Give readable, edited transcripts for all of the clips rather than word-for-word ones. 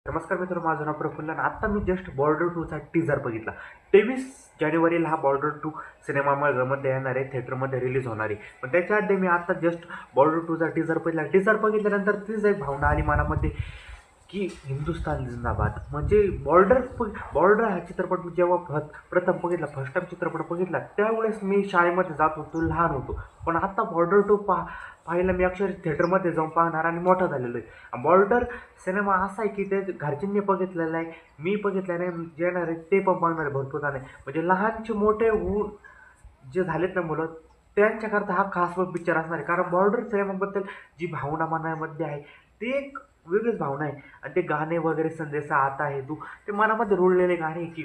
नमस्कार मित्रांनो, माझं नाव प्रफुल्ल आणि आत्ता मी जस्ट बॉर्डर 2चा टीझर बघितला. 23 जानेवारीला हा बॉर्डर 2 सिनेमामध्ये येणार आहे, थिएटरमध्ये रिलीज होणार आहे. पण त्याच्या आधी मी आता जस्ट बॉर्डर 2चा टीझर बघितला. टीझर बघितल्यानंतर तीच एक भावना आली मनामध्ये की हिंदुस्तान जिंदाबाद. म्हणजे बॉर्डर हा चित्रपट मी जेव्हा प्रथम बघितला, फर्स्ट टाइम चित्रपट बघितला, त्यावेळेस मी शाळेमध्ये जात होतो, लहान होतो. पण आता बॉर्डर 2 पाहायला मी अक्षरशः थिएटरमध्ये जाऊन पाहणार आणि मोठा झालेलो आहे. बॉर्डर सिनेमा असा आहे की ते घरच्यांनी बघितलेला आहे, मी बघितलं नाही, जे येणार आहे ते पण बघणार आहे भरपूर जण आहे. म्हणजे लहानचे मोठे होऊन जे झालेत ना मुलं, त्यांच्याकरता हा खास पिक्चर असणार आहे. कारण बॉर्डर सिनेमाबद्दल जी भावना मनामध्ये आहे, ती एक वेगळीच भावना आहे. आणि ते गाणे वगैरे, संदेश आता आहे तू, ते मनामध्ये रुळलेले गाणे आहे की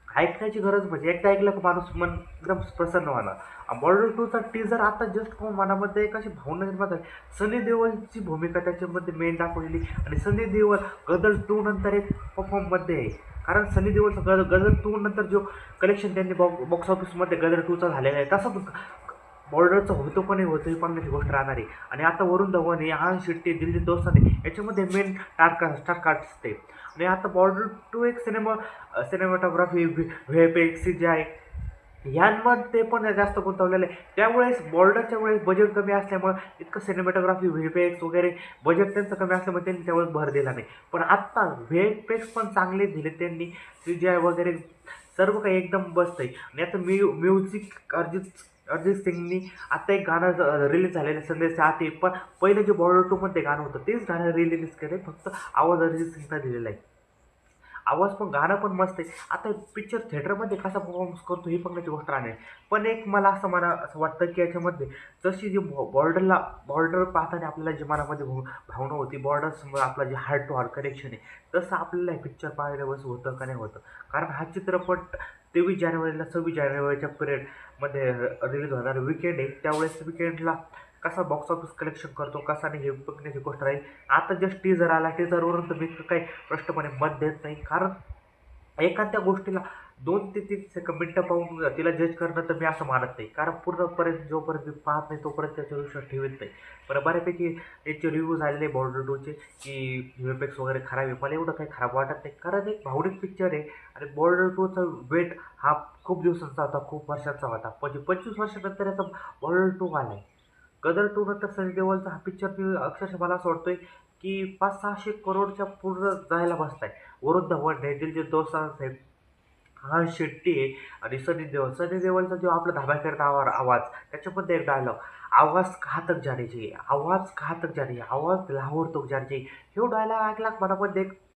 ऐकण्याची गरज. म्हणजे एकदा ऐकलं की माणूस मन एकदम प्रसन्न व्हायला. बॉर्डर 2चा टीझर आता जस्ट मनामध्ये एक अशी भावना निर्माण झाली. सनी देओलची भूमिका त्याच्यामध्ये मेन दाखवलेली. आणि सनी देओल गदर 2 नंतर एक परफॉर्ममध्ये आहे. कारण सनी देओलचा गदर 2 नंतर जो कलेक्शन त्यांनी बॉक्स ऑफिसमध्ये गदर 2चा झालेला आहे, तसंच बॉर्डरचं होतो पण नाही होतं ही पाहण्याची गोष्ट राहणार आहे. आणि आता वरुण धवन आहे, आन शेट्टी, दिलजीत दोसांझ याच्यामध्ये मेन स्टार कास्ट आहे. आणि आता बॉर्डर 2 एक सिनेमॅटोग्राफी, व्हीएफएक्स जे आहे ह्यांमध्ये पण जास्त गुंतवलेलं आहे. त्यावेळेस बॉर्डरच्या वेळेस बजेट कमी असल्यामुळं इतकं सिनेमॅटोग्राफी, व्हीएफएक्स वगैरे बजेट त्यांचं कमी असल्यामुळे त्यांनी त्यावेळेस भर दिला नाही. पण आत्ता व्हीएफएक्स पण चांगले दिले त्यांनी, सीजीआय वगैरे सर्व काही एकदम मस्त आहे. आणि आता म्युझिक अरिजित सिंगनी आता एक गाणं रिलीज झालेलं आहे, संदेश आते. पण पहिलं जे बॉर्डर 2 मध्ये गाणं होतं तेच गाणं रिलीज केलं, फक्त आवाज अरिजित सिंगचा दिलेला आहे. आवाज पण, गाणं पण मस्त आहे. आता पिक्चर थिएटरमध्ये कसा परफॉर्मन्स करतो ही बघण्याची गोष्ट राहणार. पण एक मला असं वाटतं की याच्यामध्ये जशी जी बॉर्डर पाहताना आपल्याला जी मनामध्ये भावना होती, बॉर्डरसमोर आपला जे हार्ट टू हार्ट कनेक्शन आहे, तसं आपल्याला हे पिक्चर पाहायला बस होतं का नाही होतं. कारण हा चित्रपट 23 जानेवारीला 26 जानेवारीच्या पिरियडमध्ये रिलीज होणार विकेंड आहे. त्यावेळेस विकेंडला कसा बॉक्स ऑफिस कलेक्शन करतो, कसा नाही, हे बघण्याची गोष्ट राहील. आता जस्ट टीझर आला, टीझरवरून तर मी काही स्पष्टपणे मत देत नाही. कारण एखाद्या गोष्टीला 2 ते 3 मिनटं पाहून तिला जज करणं तर मी असं मानत नाही. कारण पूर्णपर्यंत जोपर्यंत मी पाहत नाही तोपर्यंत त्याच्यावर विश्वास ठेवत नाही. पण बऱ्यापैकी याचे रिव्ह्यूज आलेले बॉर्डर 2चे की व्हीएफएक्स वगैरे खराब आहे. मला एवढं काही खराब वाटत नाही, कारण एक भावनिक पिक्चर आहे. आणि बॉर्डर 2चा वेट हा खूप दिवसांचा होता, खूप वर्षांचा होता. म्हणजे 25 वर्षानंतर याचा बॉर्डर 2 आला आहे. गदर 2 नंतर सनी देओलचा हा पिक्चर मी अक्षरशः मला असं वाटतोय की 500-600 करोडच्या पुढं जायला बसलाय. वरुण धवन आहे, दिलजीत दोसांझ आहे, हा शेट्टी आहे. आणि सनी देओलचा जो आपला धमाकेदार आवाज, त्याच्यामध्ये एक डायलॉग, आवाज घातक जाने चाहिए, आवाज घातक जाने, आवाज लाहोर तक जाने चाहिए. ह्यो डायलॉग ऐकला मनामध्ये एक